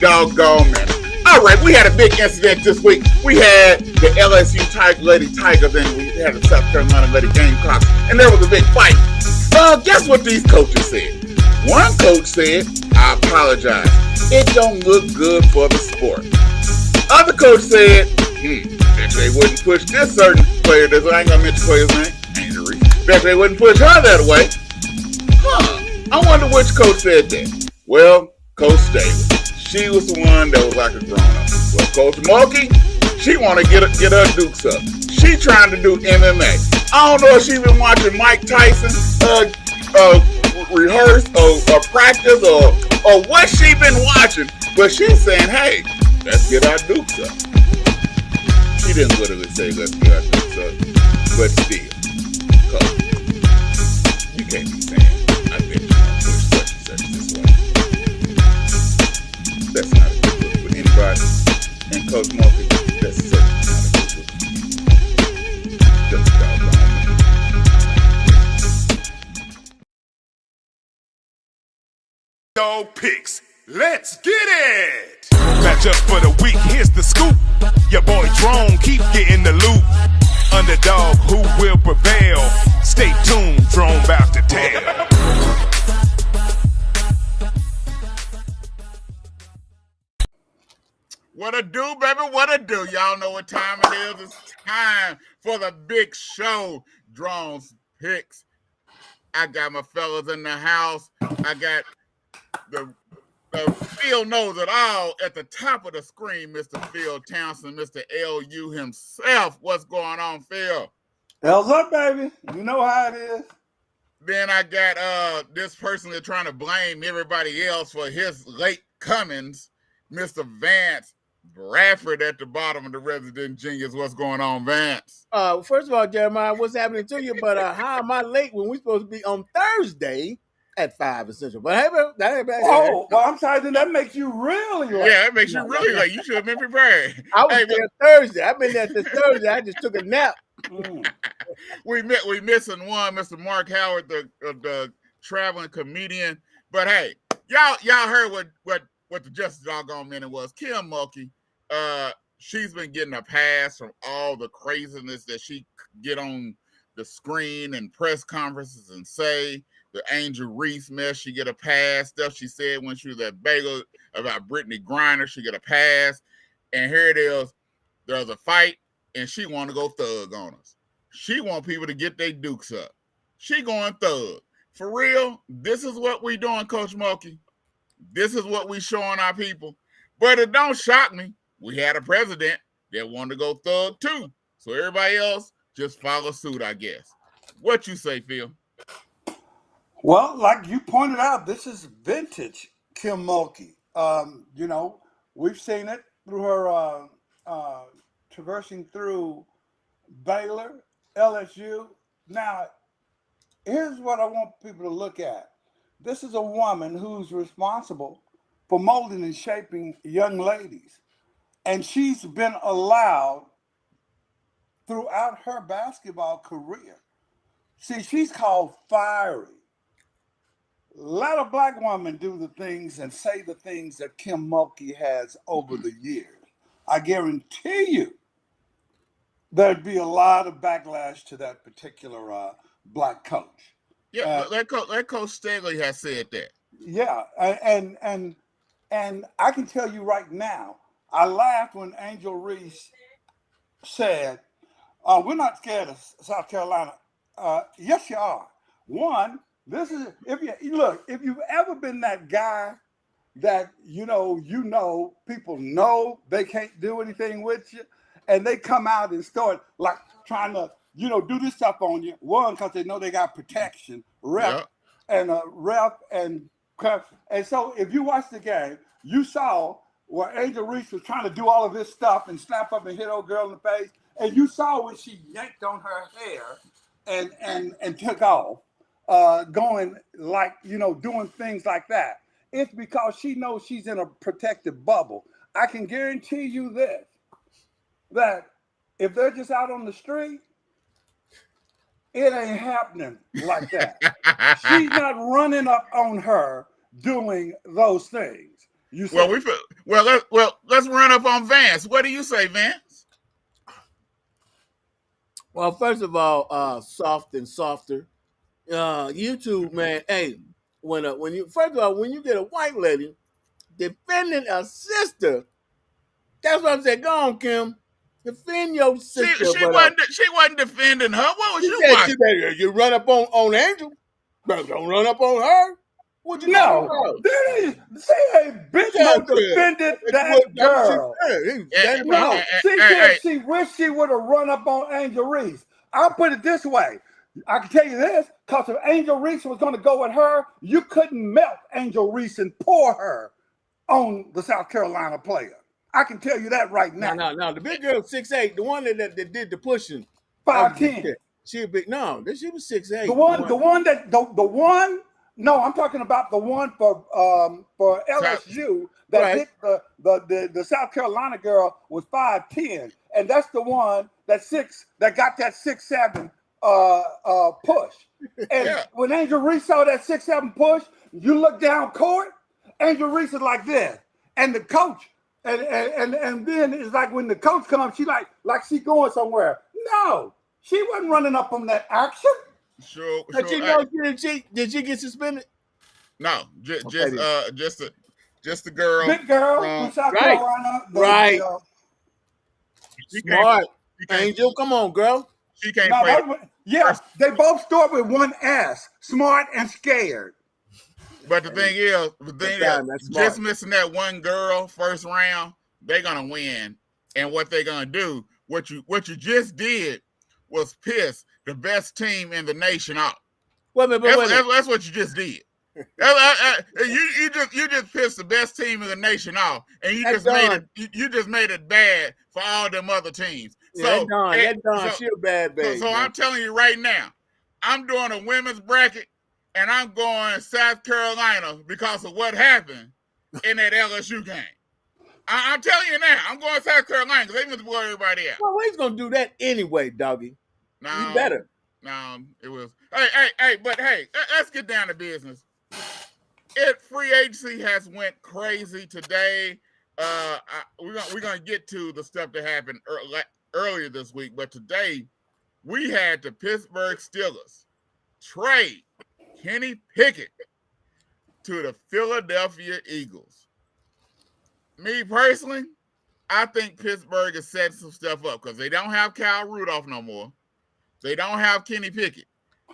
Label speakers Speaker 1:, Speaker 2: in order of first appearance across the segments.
Speaker 1: Doggone man. All right, we had a big incident this week. We had the LSU Lady Tigers and we had the South Carolina Lady Gamecocks, and there was a big fight. Guess what these coaches said? One coach said, "I apologize. It don't look good for the sport." Other coach said, bet they wouldn't push this certain player. I ain't gonna mention player's name. Angel Reese. Bet they wouldn't push her that way. I wonder which coach said that. Well, Coach Staley. She was the one that was like a grown-up. Well, Coach Mulkey, she want to get her dukes up. She trying to do MMA. I don't know if she been watching Mike Tyson rehearse or practice or what she been watching, but she's saying, hey, let's get our dukes up. She didn't literally say let's get our dukes up, but still, Coach, you can't be saying, I bet you want to push such and such this way. That's not a good look for anybody. And Coach Mulkey, that's certainly not a good look for you. Just doggone me.
Speaker 2: Dawg picks. Let's get it! Match up for the week, here's the scoop. Your boy Drone keep getting the loot. Underdog, who will prevail? Stay tuned, Drone about to tell.
Speaker 1: What a do, baby, what a do. Y'all know what time it is. It's time for the big show. Drones picks. I got my fellas in the house. I got the Phil knows it all at the top of the screen, Mr. Phil Townsend, Mr. LU himself. What's going on, Phil?
Speaker 3: Hell's up, baby. You know how it is.
Speaker 1: Then I got this person that's trying to blame everybody else for his late comings, Mr. Vance Bradford at the bottom of the Resident Genius. What's going on, Vance?
Speaker 4: First of all, Jeremiah, what's happening to you? But how am I late when we're supposed to be on Thursday at 5 Essential? But hey, that ain't bad.
Speaker 3: Oh, well, I'm sorry. Then that makes you really late.
Speaker 1: Yeah, that makes you really late. You should have been prepared.
Speaker 4: I was there Thursday. I've been there this Thursday. I just took a nap.
Speaker 1: We missing one, Mr. Marc Howard, the traveling comedian. But hey, y'all heard what the Justice Doggone Minute was. Kim Mulkey, she's been getting a pass from all the craziness that she get on the screen and press conferences and say. The Angel Reese mess, she get a pass. Stuff she said when she was at Bagel about Brittany Griner, she get a pass. And here it is. There's a fight, and she want to go thug on us. She want people to get their dukes up. She going thug. For real, this is what we doing, Coach Mulkey. This is what we showing our people. But it don't shock me. We had a president that wanted to go thug too. So everybody else just follow suit, I guess. What you say, Phil?
Speaker 3: Well, like you pointed out, this is vintage Kim Mulkey. You know, we've seen it through her traversing through Baylor, LSU. Now, here's what I want people to look at. This is a woman who's responsible for molding and shaping young ladies. And she's been allowed throughout her basketball career. See, she's called fiery. Let a black woman do the things and say the things that Kim Mulkey has over the years. I guarantee you there'd be a lot of backlash to that particular black coach.
Speaker 1: Yeah, that Coach Staley has said that.
Speaker 3: Yeah, and I can tell you right now, I laughed when Angel Reese said, we're not scared of South Carolina. Yes, you are. One, this is if you've ever been that guy that you know people know they can't do anything with you, and they come out and start like trying to do this stuff on you. One, because they know they got protection, rep and so if you watch the game, you saw where Angel Reese was trying to do all of this stuff and snap up and hit old girl in the face, and you saw when she yanked on her hair and took off. Going like, doing things like that. It's because she knows she's in a protected bubble. I can guarantee you this, that if they're just out on the street, it ain't happening like that. She's not running up on her doing those things. You
Speaker 1: Well,
Speaker 3: said
Speaker 1: let's run up on Vance. What do you say, Vance?
Speaker 4: Well, first of all, soft and softer. YouTube, man. Hey, when you first of all, when you get a white lady defending a sister, that's what I'm saying. Go on, Kim. Defend your
Speaker 1: She
Speaker 4: sister,
Speaker 1: she
Speaker 4: but
Speaker 1: wasn't defending her. What was
Speaker 4: she
Speaker 1: you
Speaker 4: said
Speaker 1: watching?
Speaker 4: you run up on Angel, but don't run up on her. What you talking
Speaker 3: no.
Speaker 4: about?
Speaker 3: That is, say a bitch
Speaker 4: Yeah,
Speaker 3: Mo defended
Speaker 4: that's what she
Speaker 3: that girl.
Speaker 4: said. He was
Speaker 1: Eh,
Speaker 4: standing behind
Speaker 3: No,
Speaker 4: her.
Speaker 3: she
Speaker 1: hey,
Speaker 3: said
Speaker 1: hey,
Speaker 3: she wished she would have run up on Angel Reese. I'll put it this way. I can tell you this, because if Angel Reese was going to go with her, you couldn't melt Angel Reese and pour her on the South Carolina player. I can tell you that right now.
Speaker 4: No. The big girl 6'8", the one that did the pushing. That was
Speaker 3: 5'10".
Speaker 4: she a big no. She was 6'8".
Speaker 3: The one. No, I'm talking about the one for
Speaker 1: South,
Speaker 3: LSU that
Speaker 4: Right.
Speaker 3: hit the South Carolina girl was 5'10", and that's the one that got that 6'7" push. And
Speaker 1: yeah.
Speaker 3: when Angel Reese saw that 6'7" push, you look down court, Angel Reese is like this, and the coach. And then it's like when the coach comes, she like she going somewhere. No, she wasn't running up on that action.
Speaker 1: Sure.
Speaker 4: But you know, did she get suspended?
Speaker 1: No,
Speaker 4: Okay, then.
Speaker 1: just the girl
Speaker 3: Big girl from
Speaker 1: from.
Speaker 3: South
Speaker 4: Right.
Speaker 3: Carolina.
Speaker 4: Right.
Speaker 1: She
Speaker 4: Smart.
Speaker 1: can't.
Speaker 4: Angel, come on, girl.
Speaker 1: She can't
Speaker 3: No,
Speaker 1: play.
Speaker 3: they both start with one S. Smart and scared.
Speaker 1: But the thing is,
Speaker 4: That's smart.
Speaker 1: just missing that one girl first round, they're gonna win. And what they're gonna do, what you just did, was piss the best team in the nation off.
Speaker 4: Wait a minute.
Speaker 1: That's what you just did. You just pissed the best team in the nation off, and you just made it bad for all them other teams.
Speaker 4: Yeah, that Dawn, she a bad baby.
Speaker 1: So I'm telling you right now, I'm doing a women's bracket, and I'm going South Carolina because of what happened in that LSU game. I'm telling you now, I'm going South Carolina because they must blow everybody out.
Speaker 4: Well, he's gonna do that anyway, doggy.
Speaker 1: No,
Speaker 4: You better.
Speaker 1: No, it was. But let's get down to business. Free agency has went crazy today. We're gonna get to the stuff that happened earlier this week, but today we had the Pittsburgh Steelers trade Kenny Pickett to the Philadelphia Eagles. Me personally, I think Pittsburgh is setting some stuff up because they don't have Kyle Rudolph no more. They don't have Kenny Pickett.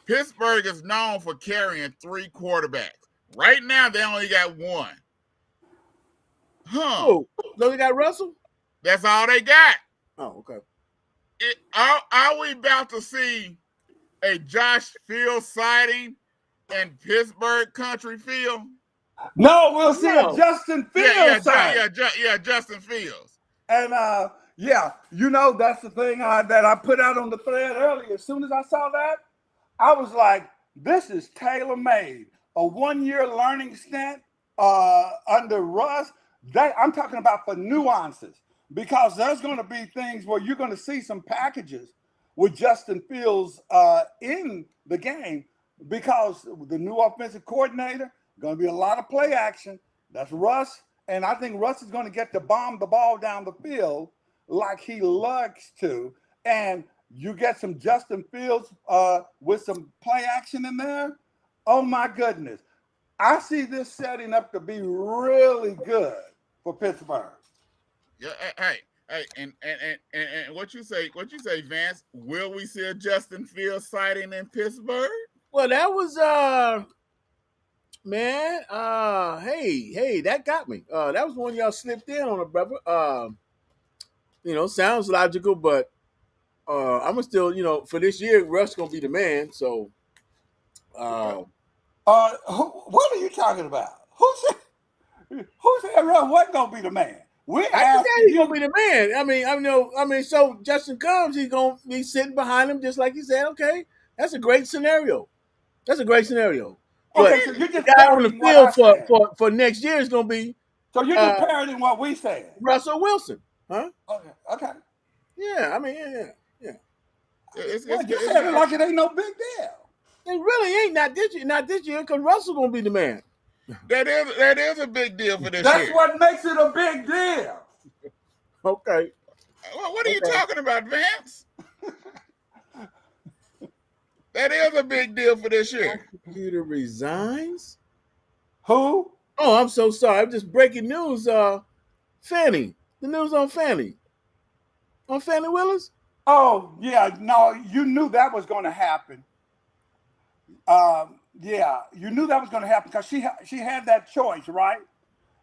Speaker 1: Pittsburgh is known for carrying 3 quarterbacks. Right now, they only got 1.
Speaker 4: Oh, no, they got Russell?
Speaker 1: That's all they got.
Speaker 4: Oh, okay.
Speaker 1: Are we about to see a Josh Fields sighting in Pittsburgh country field?
Speaker 3: No, we'll see a Justin Fields sighting.
Speaker 1: Yeah, Justin Fields.
Speaker 3: And that's the thing that I put out on the thread earlier. As soon as I saw that, I was like, this is tailor-made. A 1-year learning stint under Russ. I'm talking about for nuances, because there's going to be things where you're going to see some packages with Justin Fields in the game, because the new offensive coordinator, going to be a lot of play action. That's Russ. And I think Russ is going to get to bomb the ball down the field like he likes to. And you get some Justin Fields with some play action in there. Oh, my goodness. I see this setting up to be really good for Pittsburgh.
Speaker 1: Yeah, hey, and what you say, Vance? Will we see a Justin Fields sighting in Pittsburgh?
Speaker 4: Well, that was man. Hey, that got me. That was one y'all slipped in on it, brother. Sounds logical, but I'm gonna still, for this year, Russ gonna be the man. So,
Speaker 3: what are you talking about? Who said Russ wasn't gonna be the man?
Speaker 4: I said he's gonna be the man. So Justin comes, he's gonna be sitting behind him, just like he said. Okay, that's a great scenario. But
Speaker 3: okay, so you're just
Speaker 4: the guy on the field for next year is gonna be.
Speaker 3: So you're just parroting what we said.
Speaker 4: Russell Wilson, huh?
Speaker 3: Okay.
Speaker 4: Yeah, yeah.
Speaker 3: You said it like it ain't no big deal.
Speaker 4: It really ain't not this year because Russell gonna be the man.
Speaker 1: That is a big deal for this
Speaker 3: That's
Speaker 1: year.
Speaker 3: what makes it a big deal.
Speaker 4: Okay.
Speaker 1: What are you talking about, Vance? That is a big deal for this year.
Speaker 4: Prosecutor resigns.
Speaker 3: Who?
Speaker 4: Oh, I'm so sorry. I'm just breaking news. Fanny. The news on Fanny. On Fanny Willis.
Speaker 3: Oh, yeah. No, you knew that was going to happen. Yeah, you knew that was going to happen because she had that choice, right?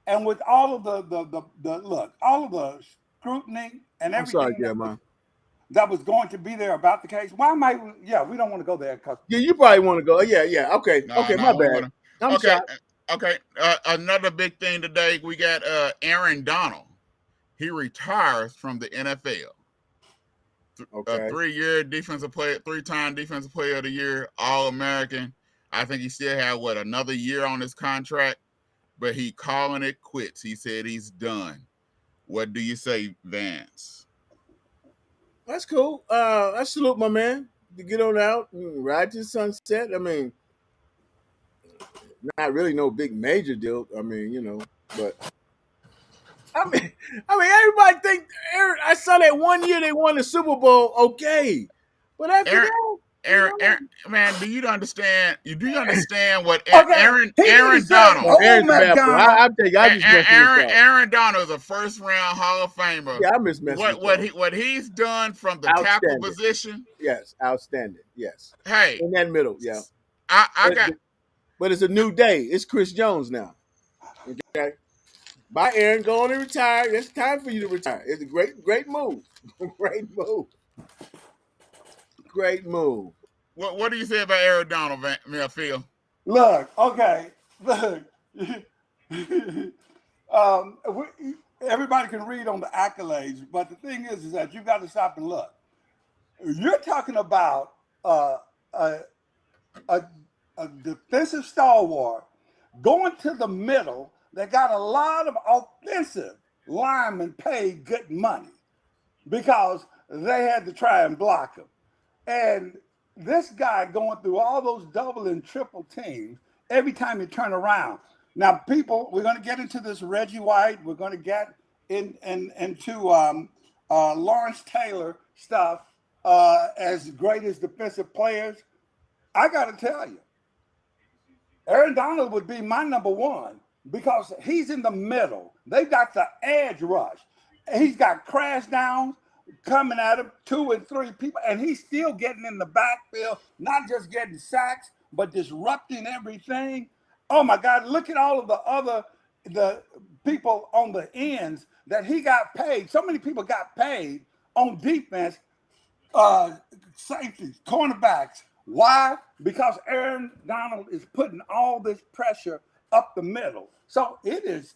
Speaker 3: And with all of the look, all of the scrutiny and
Speaker 4: I'm sorry,
Speaker 3: everything
Speaker 4: Jeremiah.
Speaker 3: that was going to be there about the case. Why am I? Yeah, we don't want to go there because
Speaker 4: Yeah, you probably want to go. Yeah. Okay.
Speaker 1: No,
Speaker 4: Okay,
Speaker 1: no,
Speaker 4: my
Speaker 1: we
Speaker 4: bad.
Speaker 1: wouldn't.
Speaker 4: I'm
Speaker 1: Okay,
Speaker 4: shocked.
Speaker 1: okay. Another big thing today, we got Aaron Donald. He retires from the NFL. A
Speaker 4: Okay.
Speaker 1: 3-year defensive player, 3-time defensive player of the year, All American. I think he still had another year on his contract, but he calling it quits. He said he's done. What do you say, Vance?
Speaker 4: That's cool. I salute my man to get on out and ride to the sunset. I mean, not really no big major deal. I mean, but everybody think I saw that one year they won the Super Bowl. Okay, but after
Speaker 1: Aaron,
Speaker 4: that,
Speaker 1: Aaron, man, do you understand? Do you understand what
Speaker 3: okay, he need to
Speaker 1: Aaron
Speaker 3: say,
Speaker 1: Donald?
Speaker 4: oh,
Speaker 3: "Oh
Speaker 4: Aaron's a bad player.
Speaker 3: McDonald."
Speaker 4: I tell you, I just messing with y'all.
Speaker 1: Aaron Donald is a first-round Hall of Famer.
Speaker 4: Yeah, I miss messing with y'all.
Speaker 1: What he's done from the tackle
Speaker 4: Outstanding.
Speaker 1: position?
Speaker 4: Yes, outstanding. Yes,
Speaker 1: Hey,
Speaker 4: in that middle. Yeah,
Speaker 1: I got.
Speaker 4: but it's a new day. It's Chris Jones now. Okay, bye, Aaron. Go on and retire. It's time for you to retire. It's a great move. Great move. Great move.
Speaker 1: What do you say about Aaron Donald, Phil?
Speaker 3: Look, okay, look. Everybody can read on the accolades, but the thing is that you got to stop and look. You're talking about a defensive stalwart going to the middle that got a lot of offensive linemen paid good money because they had to try and block him. And this guy going through all those double and triple teams every time you turn around. Now, people, we're going to get into this Reggie White. We're going to get into Lawrence Taylor stuff as great as defensive players. I got to tell you, Aaron Donald would be my number one because he's in the middle. They've got the edge rush. He's got crash downs coming at him, 2 and 3 people, and he's still getting in the backfield, not just getting sacks, but disrupting everything. Oh my God, look at all of the people on the ends that he got paid. So many people got paid on defense, safeties, cornerbacks. Why? Because Aaron Donald is putting all this pressure up the middle. So it is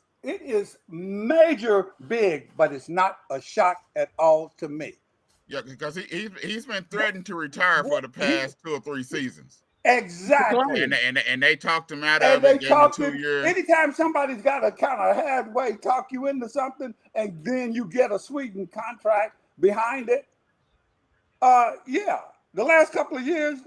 Speaker 3: major big, but it's not a shock at all to me.
Speaker 1: Yeah, because he's been threatened to retire for the past 2 or 3 seasons.
Speaker 3: Exactly.
Speaker 1: And they talked him out
Speaker 3: And
Speaker 1: of
Speaker 3: they
Speaker 1: it, gave him
Speaker 3: talk
Speaker 1: 2 years.
Speaker 3: anytime somebody's got to kind of halfway talk you into something, and then you get a sweetened contract behind it. Yeah, the last couple of years,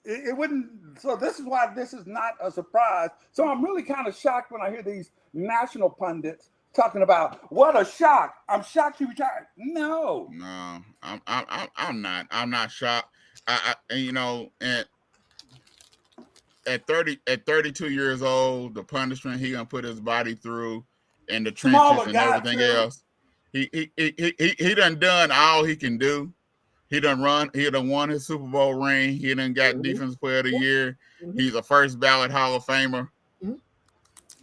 Speaker 3: it wouldn't. So this is why this is not a surprise. So I'm really kind of shocked when I hear these national pundits talking about what a shock. I'm shocked he retired. No,
Speaker 1: I'm not. I'm not shocked. And at 32 years old, the punishment he gonna put his body through in the trenches and everything else, he done all he can do. He done won his Super Bowl ring. He done got Defensive Player of the Year. He's a first ballot Hall of Famer.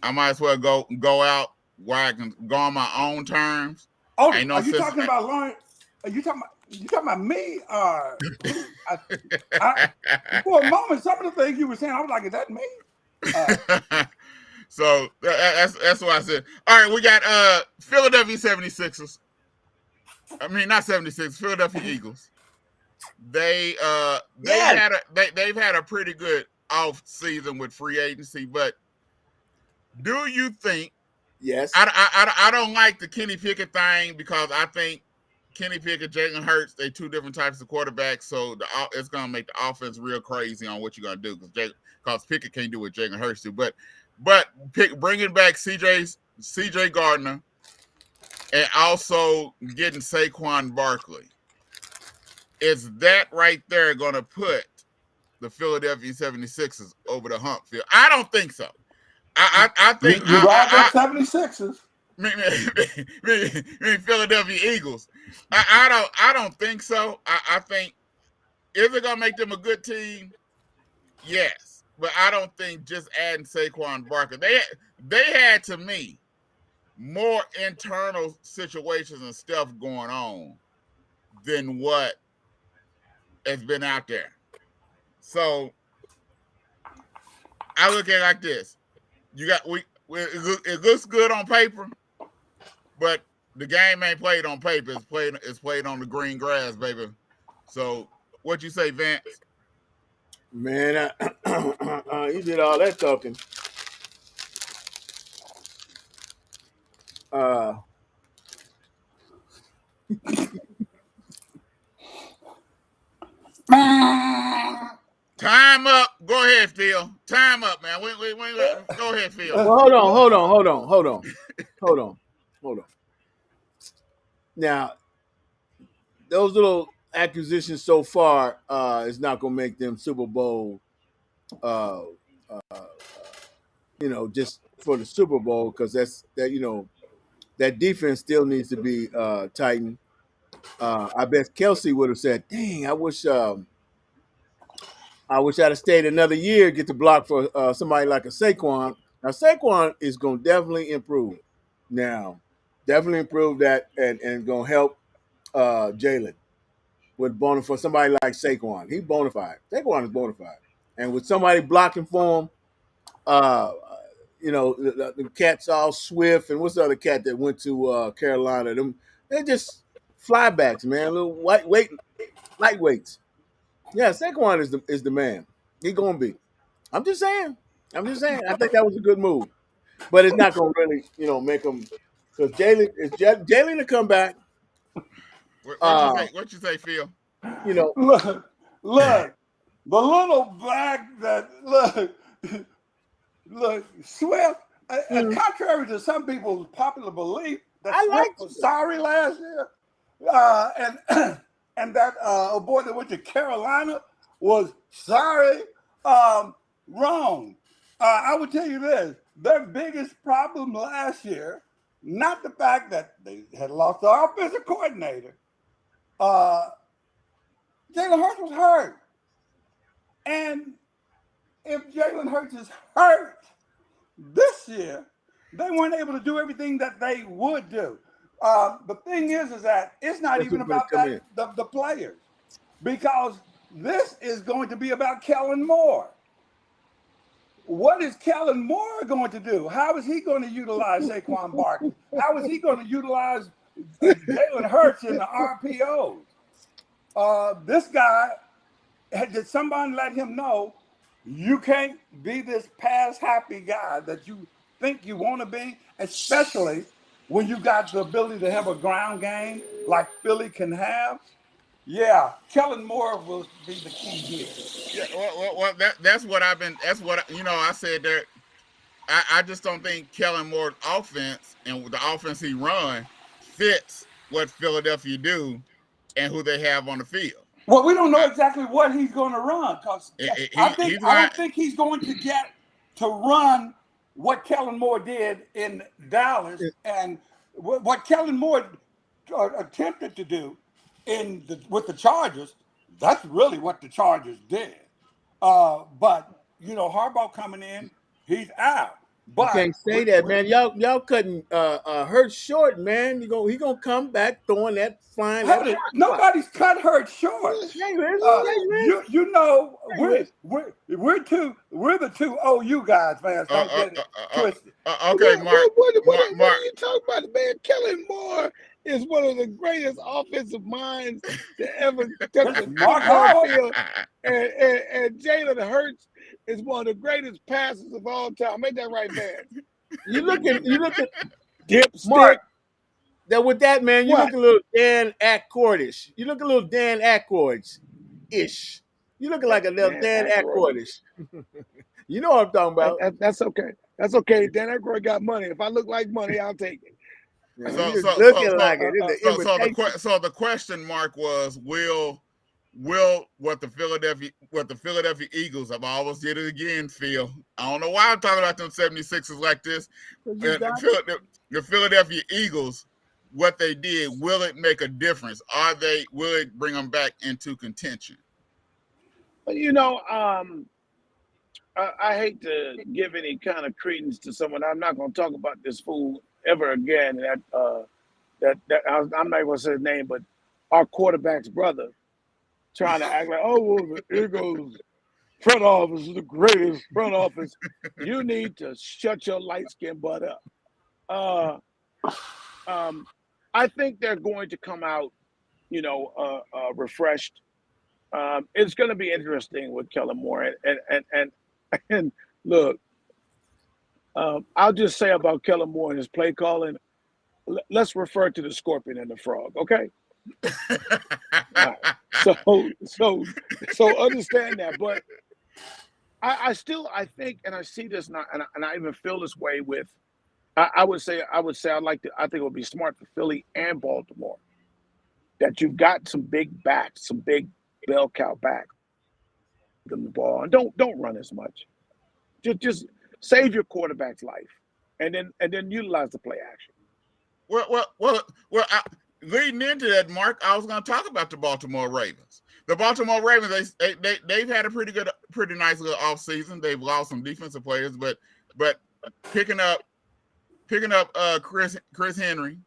Speaker 1: I might as well go out where I can go on my own terms.
Speaker 3: Oh, are you talking about Lawrence? Are you talking about me? For a moment, some of the things you were saying, I was like, "Is that me?"
Speaker 1: So that's what I said. All right, we got Philadelphia 76ers. I mean, not 76, Philadelphia Eagles. They've had a pretty good off season with free agency, but do you think?
Speaker 4: Yes.
Speaker 1: I don't like the Kenny Pickett thing because I think Kenny Pickett, Jalen Hurts, they 2 different types of quarterbacks, so it's gonna make the offense real crazy on what you're gonna do because Pickett can't do what Jalen Hurts do. But but bringing back CJ Gardner and also getting Saquon Barkley. Is that right there going to put the Philadelphia 76ers over the hump? Phil? I don't think so. I think
Speaker 3: You ride them 76ers.
Speaker 1: Philadelphia Eagles. I don't think so. I think, is it gonna make them a good team? Yes, but I don't think just adding Saquon Barker. They had, to me, more internal situations and stuff going on than what has been out there. So I look at it like this: you got it looks good on paper, but the game ain't played on paper. It's played on the green grass, baby. So what you say, Vance?
Speaker 4: Man, you did all that talking.
Speaker 1: Time up. Go ahead, Phil. Time up, man. Go ahead, Phil.
Speaker 4: Well, hold on. Now, those little acquisitions so far is not going to make them Super Bowl, just for the Super Bowl, because that defense still needs to be tightened. I bet Kelsey would have said, "Dang, I wish I'd have stayed another year, get the block for somebody like a Saquon." Now, Saquon is going to definitely improve. Now, definitely improve that and going to help Jalen with for somebody like Saquon. He's bona fide. Saquon is bona fide. And with somebody blocking for him, the cat's all Swift. And what's the other cat that went to Carolina? They're just flybacks, man. Little lightweights. Yeah, Saquon is the man. He gonna be. I'm just saying. I think that was a good move, but it's not gonna really, make him, because Jalen to come back.
Speaker 1: What you say, Phil?
Speaker 3: Look, the little black that look Swift. Contrary to some people's popular belief, that Swift was sorry last year, and that boy that went to Carolina was sorry. Wrong. I would tell you this: their biggest problem last year, not the fact that they had lost their offensive coordinator. Jalen Hurts was hurt, and if Jalen Hurts is hurt this year, they weren't able to do everything that they would do. The thing is that it's not even about the players, because this is going to be about Kellen Moore. What is Kellen Moore going to do? How is he going to utilize Saquon Barkley? How is he going to utilize Jalen Hurts in the RPOs? This guy, did somebody let him know you can't be this pass-happy guy that you think you want to be, especially when you got the ability to have a ground game like Philly can have? Yeah, Kellen Moore will be the key here.
Speaker 1: Yeah, that's what I've been. That's what I said there. I just don't think Kellen Moore's offense and the offense he run fits what Philadelphia do and who they have on the field.
Speaker 3: Well, we don't know exactly what he's going to run, because I don't think he's going to get to run what Kellen Moore did in Dallas, and what Kellen Moore attempted to do with the Chargers. That's really what the Chargers did. But Harbaugh coming in, he's out. But
Speaker 4: you can't say that, man. Y'all cutting Hurts short, man. He gonna come back throwing that flying.
Speaker 3: Nobody's cut Hurts short. We're the two OU guys, Vance. Don't get it twisted.
Speaker 1: Okay, Mark.
Speaker 5: What are you talking about, man? Kellen Moore is one of the greatest offensive minds to ever touch the football field, and Jalen Hurts is one of the greatest passers of all time. Ain't that right, man?
Speaker 4: You look at
Speaker 5: Dipstick.
Speaker 4: Mark. That with that, man, you look a little Dan Aykroyd-ish. You look a little Dan Aykroyd-ish. You looking like a little Dan Aykroyd-ish. You know what I'm talking about.
Speaker 5: That's okay. That's okay. Dan Aykroyd got money. If I look like money, I'll take it.
Speaker 4: Yeah,
Speaker 1: So,
Speaker 4: he
Speaker 1: so,
Speaker 4: just
Speaker 1: so,
Speaker 4: looking
Speaker 1: so,
Speaker 4: like it. It's an imitation.
Speaker 1: so the question mark was, will what the Philadelphia Eagles, I've always did it again, Phil. I don't know why I'm talking about them 76ers like this. The Philadelphia Eagles, what they did, will it make a difference? Will it bring them back into contention?
Speaker 5: But you know, I hate to give any kind of credence to someone. I'm not going to talk about this fool ever again. I'm not going to say his name, but our quarterback's brother trying to act like, oh, well, the Eagles front office is the greatest front office. You need to shut your light skinned butt up. I think they're going to come out, refreshed. It's going to be interesting with Kellen Moore, and look, I'll just say about Kellen Moore and his play calling. Let's refer to the scorpion and the frog, okay? Right. So understand that, but I think, and I see this now, and I even feel this way with. I think it would be smart for Philly and Baltimore that you've got some big backs, some big bell cow backs, them the ball, and don't run as much. Just save your quarterback's life, and then utilize the play action.
Speaker 1: Well. Leading into that, Mark, I was going to talk about the Baltimore Ravens. The Baltimore Ravens, they've had a pretty nice little offseason. They've lost some defensive players, but picking up Chris Henry,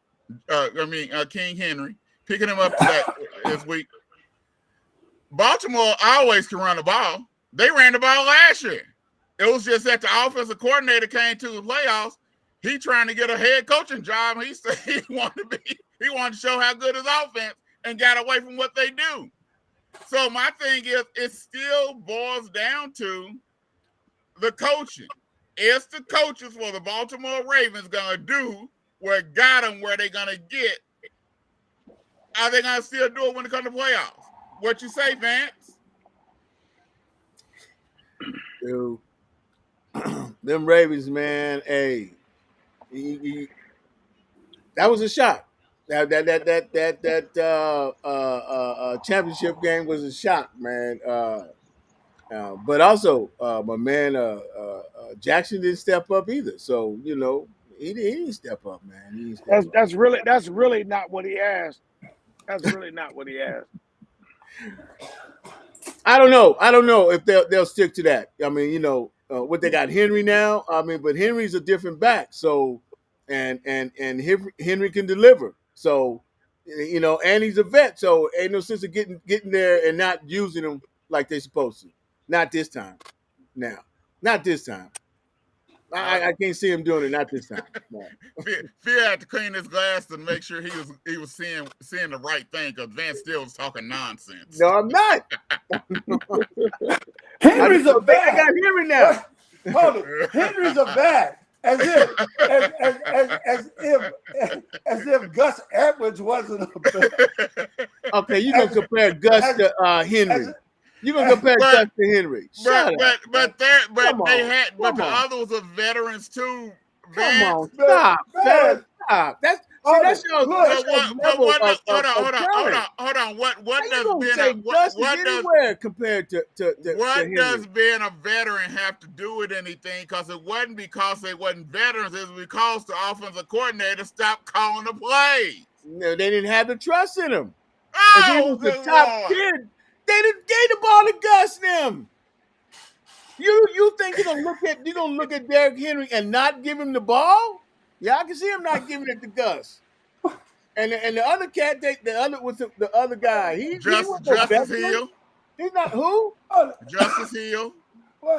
Speaker 1: King Henry, picking him up this week. Baltimore always can run the ball. They ran the ball last year. It was just that the offensive coordinator came to the playoffs. He trying to get a head coaching job. He said he wanted to show how good his offense and got away from what they do. So my thing is, it still boils down to the coaching. Is the coaches for the Baltimore Ravens going to do what got them where they're going to get? Are they going to still do it when it comes to playoffs? What you say, Vance?
Speaker 4: Dude, them Ravens, man, hey, that was a shot. That championship game was a shock, man. But also, my man Jackson didn't step up either. So he didn't step up, man. He didn't step up.
Speaker 5: That's really not what he asked. That's really not what he asked.
Speaker 4: I don't know if they'll stick to that. I mean, what they got Henry now. I mean, but Henry's a different back. So, and Henry can deliver. So, and he's a vet. So, ain't no sense of getting there and not using him like they're supposed to. Not this time. Now, not this time. I can't see him doing it. Not this time. No.
Speaker 1: Phil had to clean his glass to make sure he was seeing the right thing, because Vance still was talking nonsense.
Speaker 4: No, I'm not.
Speaker 3: Henry's a vet.
Speaker 4: I got Henry now.
Speaker 3: Hold it. Henry's a vet. As if Gus Edwards wasn't a vet.
Speaker 4: Okay, you're gonna compare Gus to Henry. You're gonna compare Gus to Henry.
Speaker 1: But the others are veterans too.
Speaker 4: Come on, stop. Stop. That's your
Speaker 1: hold on. What does being a veteran have to do with anything? Because it wasn't because they wasn't veterans, it was because the offensive coordinator stopped calling the plays.
Speaker 4: No, they didn't have the trust in him.
Speaker 1: Oh,
Speaker 4: if he was the top kid, they didn't gave the ball to Gus them. You think you're gonna look at Derrick Henry and not give him the ball? Yeah, I can see him not giving it to Gus. And the other cat, the other guy,
Speaker 1: Justice Hill.
Speaker 4: He's not who?
Speaker 1: Justice Hill.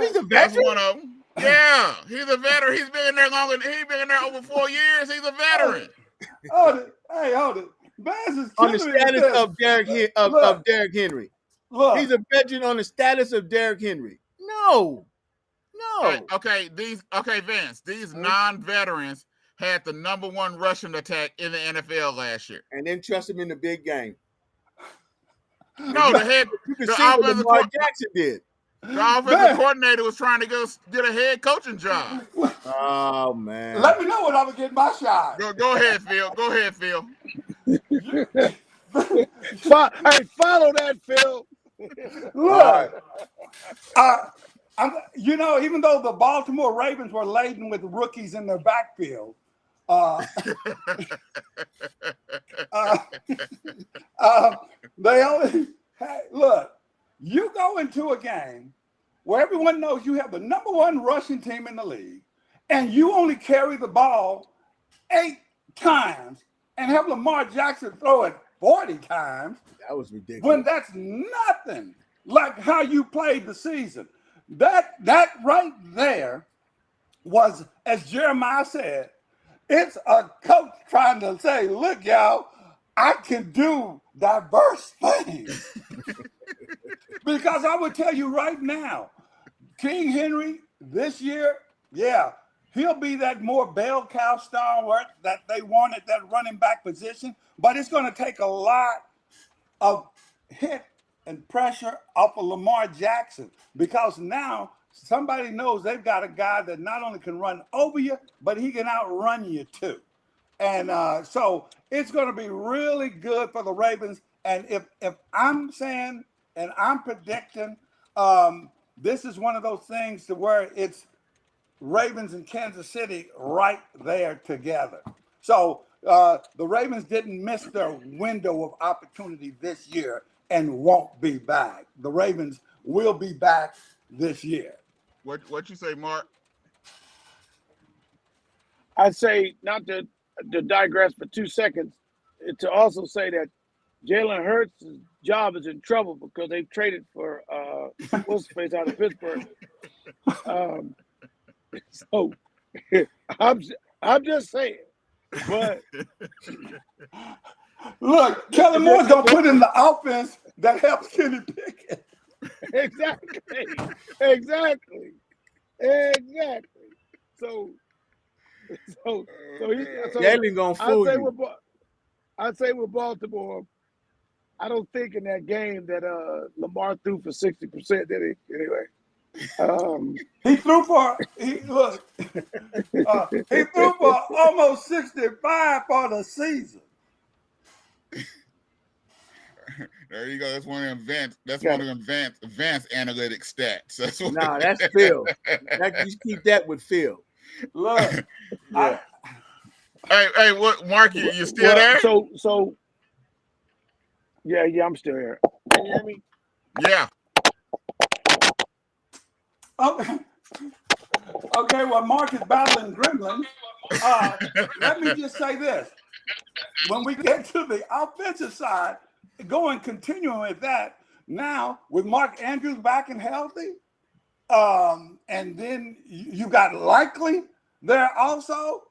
Speaker 4: He's a veteran.
Speaker 1: That's one of them. Yeah, he's a veteran. He's been in there longer. He's been in there over 4 years. He's a veteran.
Speaker 3: Hold it. Vance is
Speaker 4: on the status of Derrick Henry. Look. He's a veteran on the status of Derrick Henry. No.
Speaker 1: Right, Vance. These non-veterans had the #1 rushing attack in the NFL last year,
Speaker 4: and then trust him in the big game.
Speaker 1: No, the
Speaker 4: offensive Lamar Jackson did.
Speaker 1: The offensive coordinator was trying to go get a head coaching job.
Speaker 4: Oh man.
Speaker 3: Let me know when I'm gonna get my shot.
Speaker 1: Go ahead, Phil. Go ahead, Phil.
Speaker 5: Hey, follow that, Phil.
Speaker 3: Look, even though the Baltimore Ravens were laden with rookies in their backfield, they only look. You go into a game where everyone knows you have the number one rushing team in the league, and you only carry the ball 8 times and have Lamar Jackson throw it 40 times.
Speaker 4: That was ridiculous.
Speaker 3: When that's nothing like how you played the season. That right there was, as Jeremiah said, it's a coach trying to say, look, y'all, I can do diverse things. Because I would tell you right now, King Henry this year, yeah, he'll be that more bell cow stalwart that they wanted, that running back position. But it's going to take a lot of hit and pressure off of Lamar Jackson, because now somebody knows they've got a guy that not only can run over you, but he can outrun you too. And so it's going to be really good for the Ravens. And if I'm saying and I'm predicting, this is one of those things to where it's Ravens and Kansas City right there together. So the Ravens didn't miss their window of opportunity this year and won't be back. The Ravens will be back this year.
Speaker 1: What you say, Mark?
Speaker 5: I'd say, not to digress for 2 seconds, to also say that Jalen Hurts' job is in trouble because they've traded for what's the face out of Pittsburgh. So I'm just saying. But
Speaker 3: look, Kellen Moore's gonna put in the offense that helps Kenny Pickett.
Speaker 5: Exactly. So
Speaker 4: Jalen gonna fool you.
Speaker 5: I'd say with Baltimore, I don't think in that game that Lamar threw for 60%, did he? Anyway.
Speaker 3: He threw for almost 65 for the season.
Speaker 1: There you go. That's one of them Vance. That's one of them Vance analytic stats. That's
Speaker 4: that's Phil. You keep that with Phil.
Speaker 3: Look,
Speaker 4: yeah.
Speaker 1: Hey, what, Mark? You still there?
Speaker 5: So, yeah, I'm still here. Can you hear me?
Speaker 1: Yeah.
Speaker 3: Okay. Well, Mark is battling gremlins. Let me just say this: when we get to the offensive side, continuing with that, now with Mark Andrews back and healthy, and then you got Likely there also.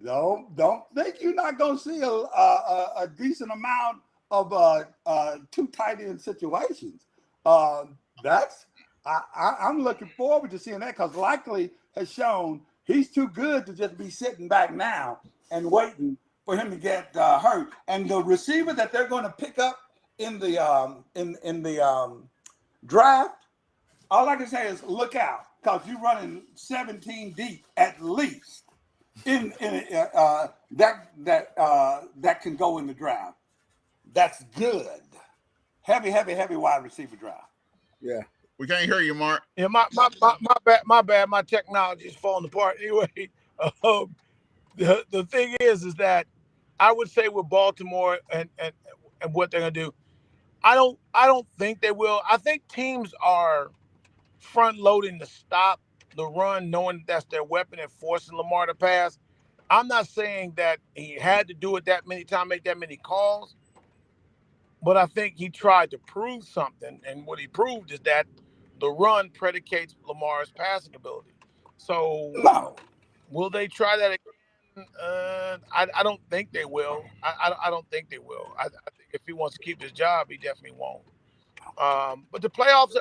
Speaker 3: Don't think you're not going to see a decent amount of 2 tight end situations. I'm looking forward to seeing that, because Likely has shown he's too good to just be sitting back now and waiting for him to get hurt. And the receiver that they're going to pick up in the draft, all I can say is look out, because you're running 17 deep at least that can go in the draft. That's good. Heavy wide receiver draft.
Speaker 4: Yeah.
Speaker 1: We can't hear you, Mark.
Speaker 5: Yeah, my bad. My technology is falling apart. Anyway, the thing is that I would say with Baltimore and what they're gonna do, I don't think they will. I think teams are front loading to stop the run, knowing that's their weapon, and forcing Lamar to pass. I'm not saying that he had to do it that many times, make that many calls, but I think he tried to prove something, and what he proved is that the run predicates Lamar's passing ability. So, will they try that again? I don't think they will. I don't think they will. I think if he wants to keep his job, he definitely won't. But the playoffs,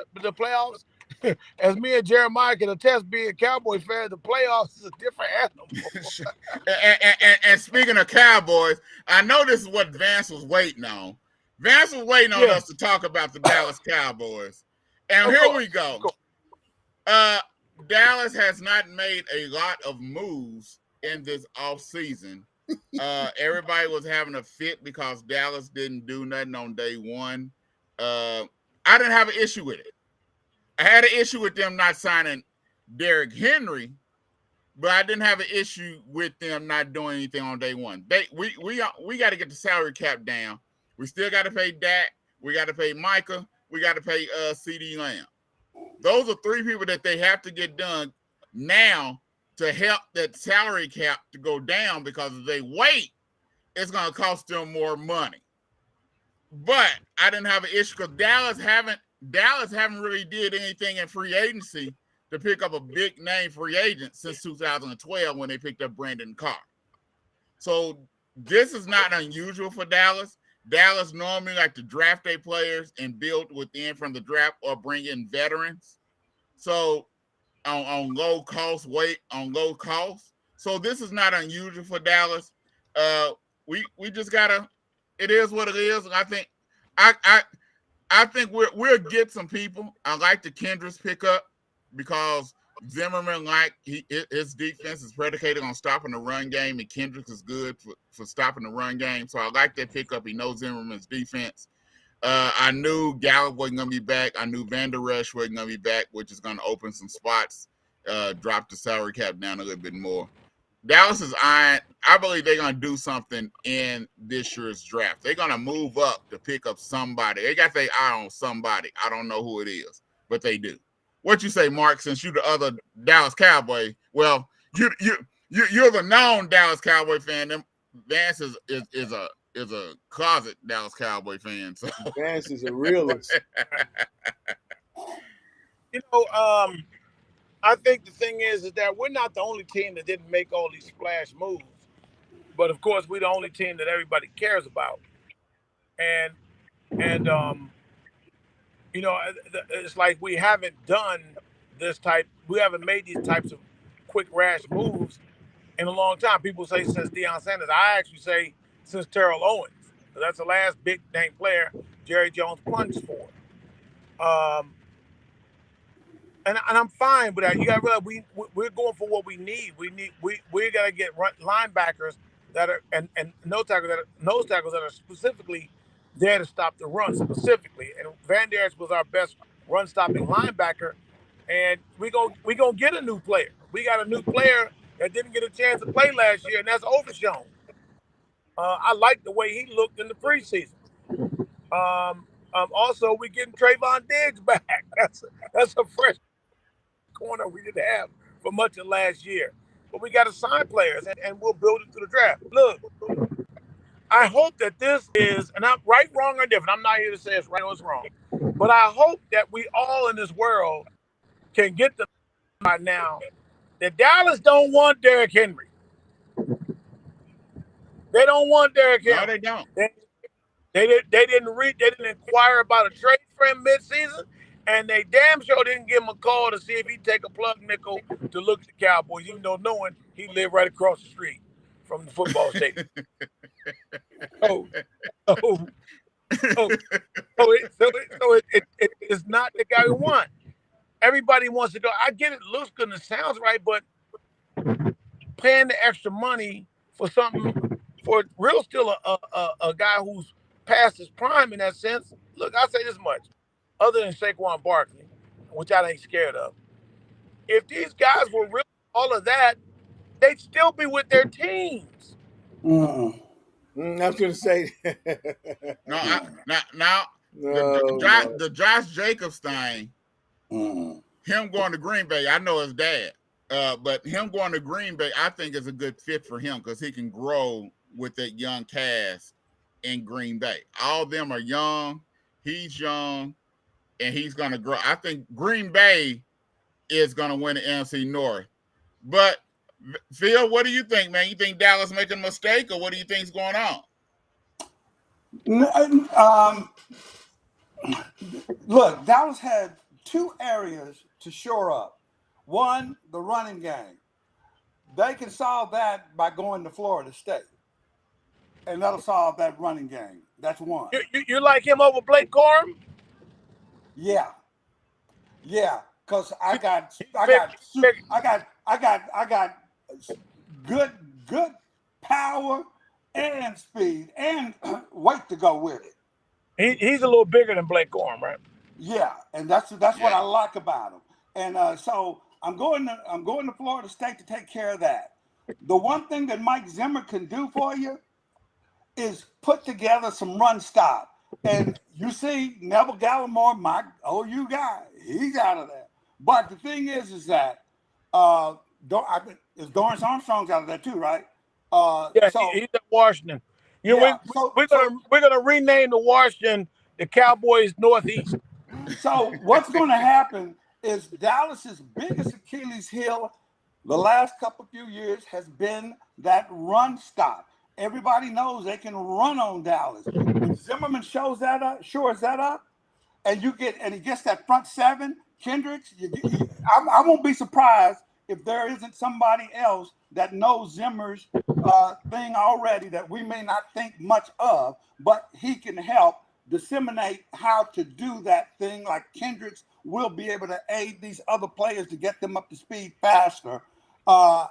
Speaker 5: as me and Jeremiah can attest, being a Cowboys fan, the playoffs is a different animal.
Speaker 1: and speaking of Cowboys, I know this is what Vance was waiting on. Vance was waiting on us to talk about the Dallas Cowboys. And here we go. Dallas has not made a lot of moves in this offseason. Everybody was having a fit because Dallas didn't do nothing on day one. I didn't have an issue with it. I had an issue with them not signing Derrick Henry, but I didn't have an issue with them not doing anything on day one. We got to get the salary cap down. We still got to pay Dak. We got to pay Micah. We got to pay CD Lamb. Those are three people that they have to get done now to help that salary cap to go down, because if they wait, it's going to cost them more money. But I didn't have an issue because Dallas haven't really did anything in free agency to pick up a big name free agent since 2012 when they picked up Brandon Carr. So this is not unusual for Dallas. Dallas normally like to draft their players and build within from the draft or bring in veterans. So on low cost. So this is not unusual for Dallas. We just gotta. It is what it is, and I think we'll get some people. I like the Kendricks pickup because Zimmerman his defense is predicated on stopping the run game, and Kendricks is good for stopping the run game. So I like that pickup. He knows Zimmerman's defense. I knew Gallup wasn't going to be back. I knew Van Der Esch wasn't going to be back, which is going to open some spots, drop the salary cap down a little bit more. Dallas is eyeing. I believe they're going to do something in this year's draft. They're going to move up to pick up somebody. They got their eye on somebody. I don't know who it is, but they do. What you say, Mark? Since you're the other Dallas Cowboy, well, you're the known Dallas Cowboy fan. Vance is a closet Dallas Cowboy fan. So
Speaker 4: Vance is a realist.
Speaker 5: I think the thing is that we're not the only team that didn't make all these splash moves, but of course we're the only team that everybody cares about, and it's like we haven't made these types of quick rash moves in a long time. People say since Deion Sanders. I actually say since Terrell Owens. That's the last big name player Jerry Jones punched for. And I'm fine with that. You got to realize we're going for what we need. We got to get linebackers that are and nose tackles that are specifically there to stop the run specifically. And Van Der Esch was our best run stopping linebacker. And we gonna get a new player. We got a new player that didn't get a chance to play last year, and that's Overshown. I like the way he looked in the preseason. Also, we're getting Trayvon Diggs back. That's a fresh corner we didn't have for much of last year. But we got to sign players, and we'll build it through the draft. Look, I hope that this is, and I'm right, wrong, or different. I'm not here to say it's right or it's wrong. But I hope that we all in this world can get the by now that Dallas don't want Derrick Henry. They don't want Derrick Henry.
Speaker 1: No, they don't.
Speaker 5: They didn't inquire about a trade for him midseason, and they damn sure didn't give him a call to see if he'd take a plug nickel to look at the Cowboys, even though knowing he lived right across the street from the football stadium. It's not the guy we want. Everybody wants to go. I get it, looks good and it sounds right, but paying the extra money for something for real still a guy who's past his prime in that sense. Look, I'll say this much. Other than Saquon Barkley, which I ain't scared of, if these guys were really all of that, they'd still be with their teams.
Speaker 4: I was going to say.
Speaker 1: The Josh Jacobs thing, him going to Green Bay, I know his dad, but him going to Green Bay, I think is a good fit for him because he can grow with that young cast in Green Bay. All of them are young. He's young, and he's going to grow. I think Green Bay is going to win the NFC North. But, Phil, what do you think, man? You think Dallas making a mistake, or what do you think is going on?
Speaker 3: Look, Dallas had two areas to shore up. One, the running game. They can solve that by going to Florida State. And that'll solve that running game. That's one.
Speaker 5: You like him over Blake Corum?
Speaker 3: Yeah. because I got good power and speed and weight to go with it.
Speaker 5: He's a little bigger than Blake Corum, right?
Speaker 3: Yeah, and that's what I like about him. And so I'm going to Florida State to take care of that. The one thing that Mike Zimmer can do for you is put together some run stop. And you see Neville Gallimore, my OU guy, he's out of there. But the thing is that Dorrance Armstrong's out of there too, right?
Speaker 5: He's at Washington. We're gonna rename the Washington the Cowboys Northeast.
Speaker 3: So what's going to happen is Dallas's biggest Achilles heel the last couple few years has been that run stop. Everybody knows they can run on Dallas. When Zimmerman shores that up, and he gets that front seven, Kendricks, I won't be surprised if there isn't somebody else that knows Zimmer's thing already that we may not think much of, but he can help disseminate how to do that thing. Like Kendricks will be able to aid these other players to get them up to speed faster. I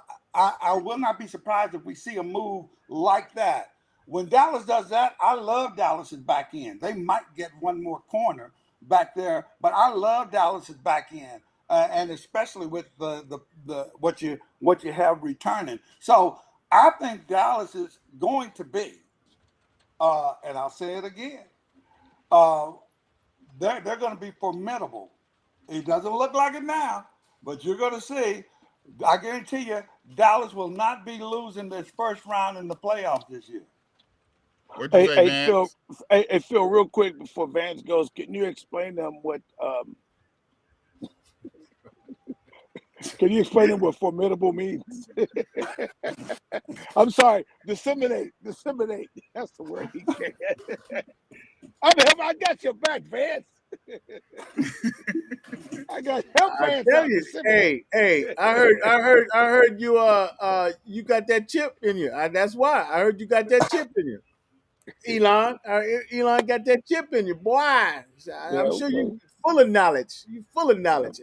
Speaker 3: will not be surprised if we see a move like that. When Dallas does that, I love Dallas's back end. They might get one more corner back there, but I love Dallas's back end, and especially with the what you have returning. So I think Dallas is going to be, and I'll say it again, they're going to be formidable. It doesn't look like it now, but you're going to see. I guarantee you, Dallas will not be losing this first round in the playoffs this year.
Speaker 1: What'd you say, Vance?
Speaker 5: Phil, real quick before Vance goes, can you explain them what? Can you explain them what formidable means? I'm sorry, disseminate. That's the word he can't. I got your back, Vance. I got help, Vance.
Speaker 4: I tell you, hey, I heard you you got that chip in you. That's why I heard you got that chip in you. Elon got that chip in you, boy. I'm sure you full of knowledge. You full of knowledge.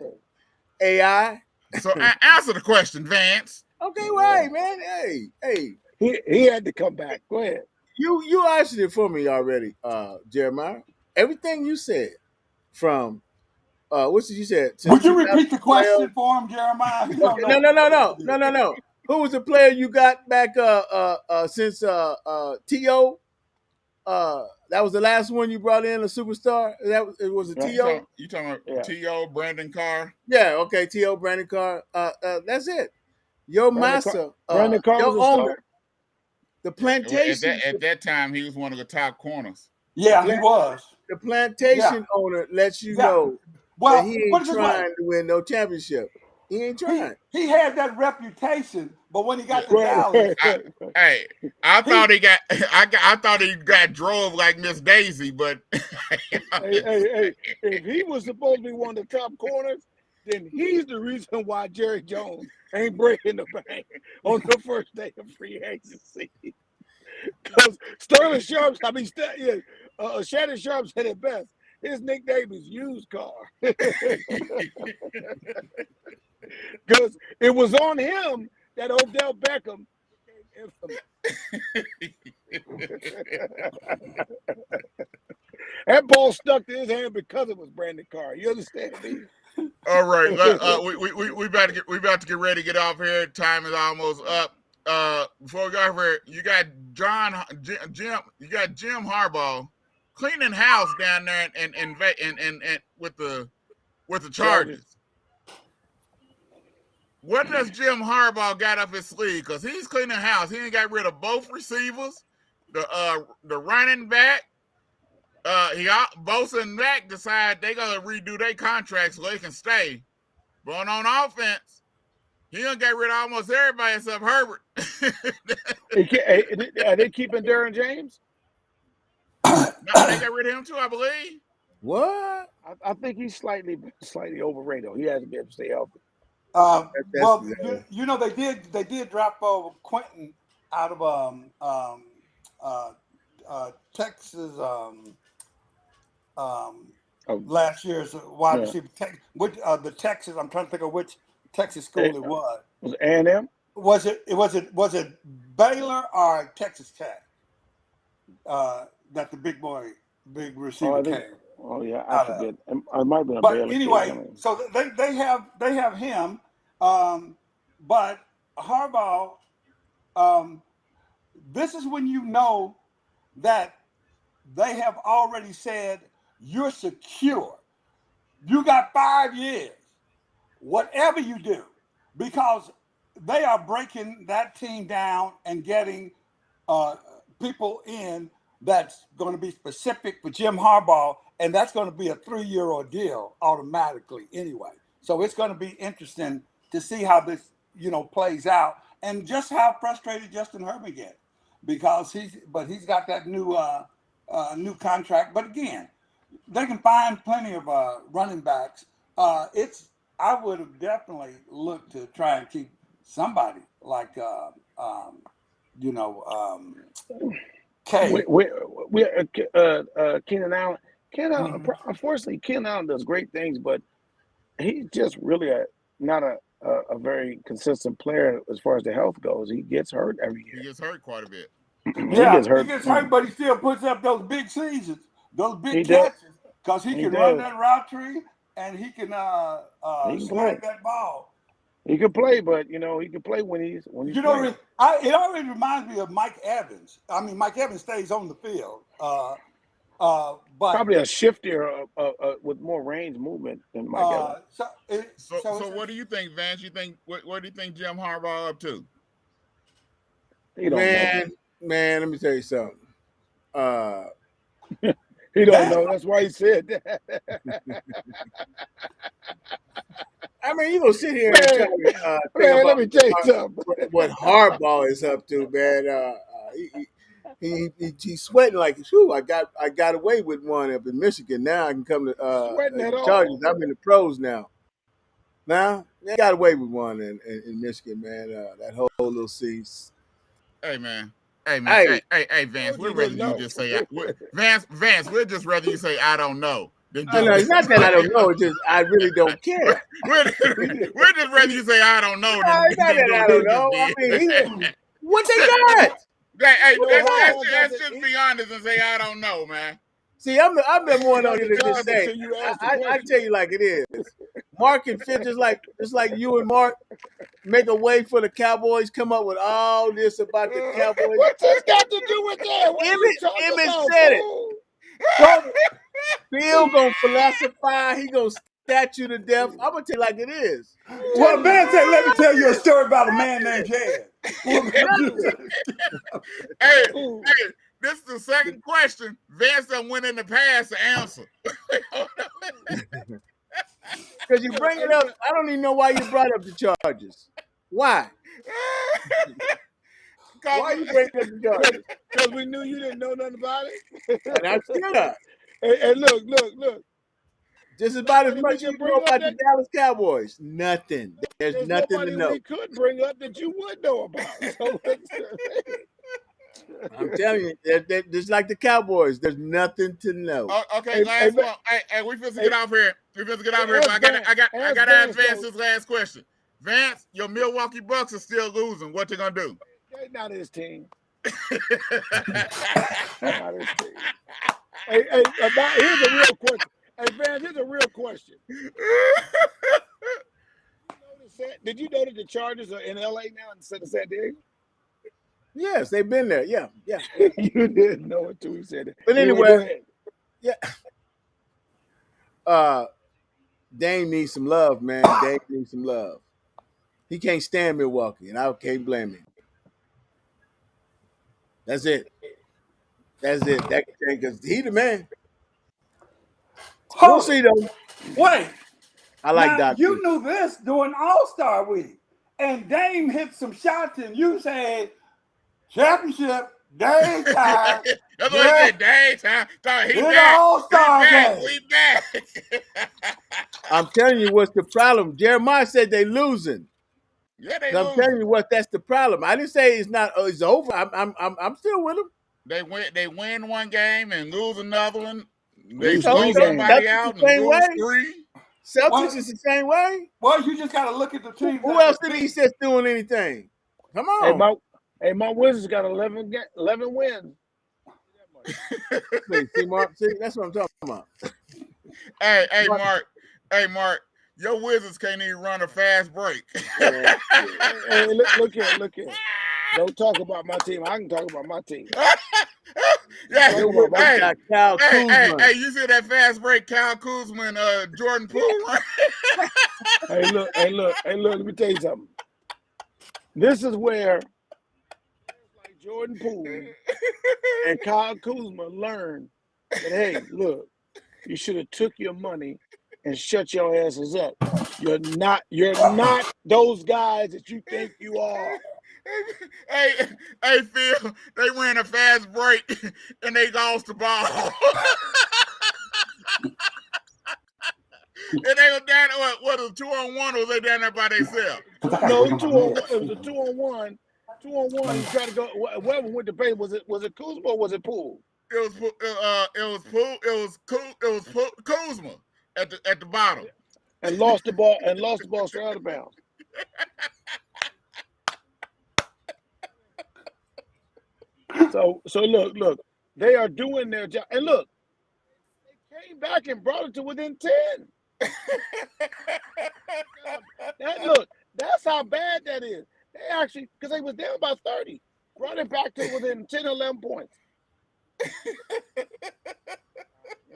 Speaker 4: AI.
Speaker 1: So answer the question, Vance.
Speaker 4: Okay, right, man. Hey.
Speaker 5: He had to come back. Go ahead.
Speaker 4: You answered it for me already, Jeremiah. Everything you said from what did you say?
Speaker 3: Would you repeat the question for him, Jeremiah?
Speaker 4: No. Who was the player you got back since T.O.? That was the last one you brought in, a superstar? It was a T.O.?
Speaker 1: You talking about T.O., Brandon Carr?
Speaker 4: Yeah, okay, T.O., Brandon Carr. That's it. Your master,
Speaker 5: Brandon Carr
Speaker 4: your
Speaker 5: was
Speaker 4: owner, the plantation.
Speaker 1: At that time, he was one of the top corners.
Speaker 3: Yeah, he was.
Speaker 4: The plantation owner lets you know that he ain't trying to win no championship. He ain't trying.
Speaker 3: He had that reputation, but when he got to Dallas,
Speaker 1: I thought he got drove like Miss Daisy, but
Speaker 5: hey, if he was supposed to be one of the top corners, then he's the reason why Jerry Jones ain't breaking the bank on the first day of free agency. Because Sterling Sharp, Shannon Sharp said it best. His nickname is Used Car. Because it was on him that Odell Beckham became infamous. That ball stuck to his hand because it was Brandon Carr. You understand me?
Speaker 1: All right, we about to get ready to get off here. Time is almost up. Before we go over, you got Jim Harbaugh cleaning house down there and with the Chargers. What does Jim Harbaugh got up his sleeve? Because he's cleaning house. He ain't got rid of both receivers, the running back. Bosa and Mack decide they gonna redo their contracts so they can stay. But on offense, he done got rid of almost everybody except Herbert.
Speaker 5: Are they keeping Darren James?
Speaker 1: No, they got rid of him too, I believe.
Speaker 4: What?
Speaker 5: I think he's slightly overrated. He hasn't been able to stay healthy.
Speaker 3: They did drop Quentin out of Texas. last year's wide receiver. The Texas. I'm trying to think of which Texas school it was.
Speaker 5: Was it A&M?
Speaker 3: Was it Baylor or Texas Tech? That the big receiver came.
Speaker 5: Oh yeah, I forget. It might be a
Speaker 3: but
Speaker 5: Baylor
Speaker 3: anyway,
Speaker 5: kid.
Speaker 3: so they have him, but Harbaugh. This is when you know that they have already said you're secure. You got 5 years, whatever you do, because they are breaking that team down and getting people in that's going to be specific for Jim Harbaugh, and that's going to be a 3-year ordeal automatically anyway. So it's going to be interesting to see how this, plays out, and just how frustrated Justin Herbert gets, because he's got that new contract. But again, they can find plenty of running backs. I would have definitely looked to try and keep somebody like K.
Speaker 5: Keenan Allen. Unfortunately, Keenan Allen does great things, but he's just really not a very consistent player as far as the health goes. He gets hurt every year.
Speaker 1: He gets hurt quite a bit.
Speaker 3: He gets hurt, but he still puts up those big seasons, those big catches, because he can run that route tree and he can smack that ball.
Speaker 5: He can play, but he can play when he's playing.
Speaker 3: It already reminds me of Mike Evans. I mean, Mike Evans stays on the field, but
Speaker 5: probably a shiftier with more range movement than Mike Evans.
Speaker 1: So what do you think, Vance? What do you think Jim Harbaugh up to?
Speaker 4: Man, let me tell you something.
Speaker 5: He don't know. That's why he said that.
Speaker 4: I mean, you gonna sit here and try to think about
Speaker 5: let me tell you something.
Speaker 4: What Harbaugh is up to, man. He's sweating like, whew, I got away with one up in Michigan. Now I can come to the Chargers. I'm in the pros now. Now I got away with one in Michigan, man. That whole little season.
Speaker 1: Hey, man. Hey, Vance. We'd rather you just say Vance. We'd just rather you say I don't know.
Speaker 4: No, it's not that I don't know. It's just I really don't care.
Speaker 1: We'd just rather you say I don't know.
Speaker 4: It's not that I don't know. I mean, what they got?
Speaker 1: Let's just be honest and say I don't know, man.
Speaker 4: See, I've been more on it than just say. I tell you like it is. Marc and Fitz, just like you and Marc, make a way for the Cowboys. Come up with all this about the Cowboys.
Speaker 5: What's this got to do with that?
Speaker 4: Emmett said it. So, Bill gonna philosophize. He gonna statue to death. I'm gonna tell you like it is.
Speaker 3: Well, man said, let me tell you a story about a man named Jed.
Speaker 1: Hey, this is the second question. Vance done went in the past to answer.
Speaker 4: Because you bring it up. I don't even know why you brought up the Chargers. Why? Why you bring up the Chargers?
Speaker 5: Because we knew you didn't know nothing about it.
Speaker 4: And I still not.
Speaker 5: Hey, look.
Speaker 4: Just about as much you know about the Dallas Cowboys. Nothing. There's nothing to know.
Speaker 5: We could bring up that you would know about. So
Speaker 4: I'm telling you, just like the Cowboys, there's nothing to know.
Speaker 1: Okay, last one. Hey, we supposed to get off here. But I gotta ask Vance this last question. Vance, your Milwaukee Bucks are still losing. What you gonna do?
Speaker 5: They're not his team. Not his team. Hey, here's a real question. Hey, Vance, here's a real question. Did you know that the Chargers are in LA now instead of San Diego?
Speaker 4: Yes, they've been there. Yeah.
Speaker 5: You didn't know it too. He said it.
Speaker 4: But anyway, yeah. Dame needs some love, man. Dame needs some love. He can't stand Milwaukee, and I can't blame him. That's it. That because he the man. We'll see though.
Speaker 3: Wait.
Speaker 4: I like Doc.
Speaker 3: You knew this during All-Star Week, and Dame hit some shots, and you said championship, Dame time.
Speaker 1: That's what he said, Dame time. He back.
Speaker 3: All-Star game.
Speaker 1: We back.
Speaker 4: I'm telling you what's the problem. Jeremiah said they losing.
Speaker 1: Yeah, they
Speaker 4: losing. I'm telling you what that's the problem. I didn't say it's not. It's over. I'm still with them.
Speaker 1: They win one game and lose another one. They
Speaker 5: Lose
Speaker 1: blow
Speaker 5: three
Speaker 1: somebody
Speaker 4: games.
Speaker 1: out
Speaker 4: Celtics the
Speaker 1: and
Speaker 4: same
Speaker 1: lose
Speaker 4: way.
Speaker 1: 3.
Speaker 4: Celtics
Speaker 3: Well,
Speaker 4: is the same way.
Speaker 3: well, you just got to look at the teams.
Speaker 4: Who
Speaker 3: that
Speaker 4: else
Speaker 3: they
Speaker 4: in the
Speaker 3: beat.
Speaker 4: East that's doing anything? Come
Speaker 5: Hey,
Speaker 4: on.
Speaker 5: my Wizards got 11 wins.
Speaker 4: See, Mark. See, that's what I'm talking about.
Speaker 1: Hey, Mark. Your Wizards can't even run a fast break.
Speaker 5: Hey, look here. Don't talk about my team. I can talk about my team.
Speaker 1: Yeah.
Speaker 5: Talk about my
Speaker 1: Hey,
Speaker 5: team.
Speaker 4: Kyle Kuzma.
Speaker 1: hey, you see that fast break, Kyle Kuzma and Jordan Poole run?
Speaker 5: Hey, look. Let me tell you something. This is where like Jordan Poole and Kyle Kuzma learned that, hey, look, you should have took your money and shut your asses up. You're not those guys that you think you are.
Speaker 1: Hey, Phil, they ran a fast break and they lost the ball. And they were down, what was it, 2-on-1, or was they down there by themselves?
Speaker 5: No, it was a 2-on-1. 2-on-1. He tried to go. Whoever went to pay, was it Kuzma or was it Poole?
Speaker 1: It was Kuzma at the bottom.
Speaker 5: And lost the ball straight out of bounds. So look, they are doing their job. And look, they came back and brought it to within 10. That's how bad that is. They actually, because they was down by 30, brought it back to within 10, 11 points. You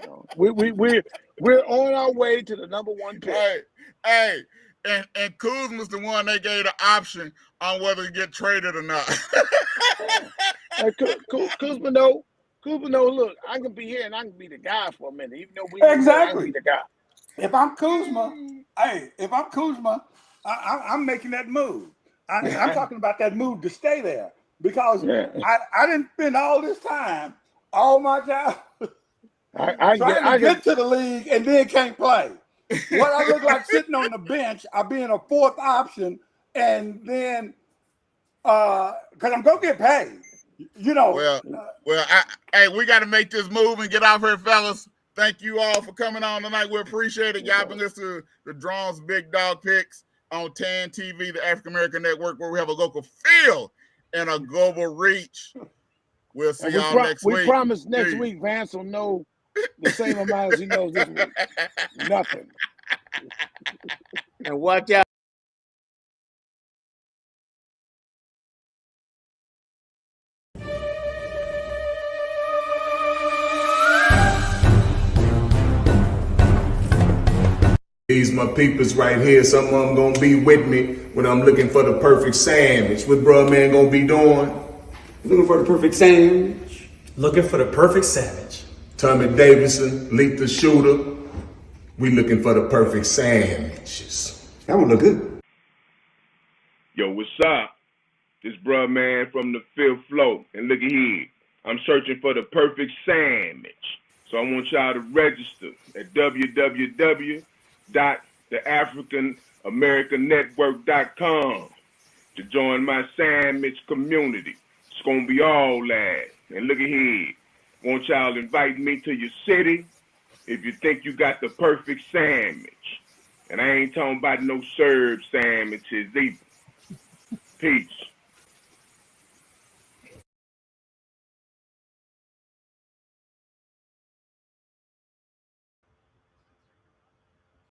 Speaker 5: know, we're on our way to the number 1 pick.
Speaker 1: Hey, and Kuzma's the one they gave the option on whether to get traded or not.
Speaker 5: Kuzma know, look, I can be here and I can be the guy for a minute, even though
Speaker 3: Exactly.
Speaker 5: I can be the guy.
Speaker 3: If I'm Kuzma, I'm making that move. I'm talking about that move to stay there because I didn't spend all my time trying to get to the league and then can't play. What I look like sitting on the bench, I'll be in a 4th option, and then because I'm gonna get paid. You know.
Speaker 1: Well, hey, we got to make this move and get out here, fellas. Thank you all for coming on tonight. We appreciate it. Y'all been listening to the Drone's Big Dog Picks on TAN TV, the African American Network, where we have a local feel and a global reach. We'll see y'all next week.
Speaker 5: We promise next week Vance will know the same amount as he knows this week. Nothing.
Speaker 4: And watch out.
Speaker 2: These my peepers right here. Some of them gonna be with me when I'm looking for the perfect sandwich. What bruh man gonna be doing?
Speaker 6: Looking for the perfect sandwich. Looking for the perfect sandwich.
Speaker 2: Tommy Davidson, Lethal Shooter. We looking for the perfect sandwiches.
Speaker 6: That would look good.
Speaker 7: Yo, what's up? This bruh man from the 5th floor. And look here, I'm searching for the perfect sandwich. So I want y'all to register at www.theafricanamericannetwork.com to join my sandwich community. It's gonna be all that. And look at here, want y'all to invite me to your city if you think you got the perfect sandwich. And I ain't talking about no served sandwiches either. Peace.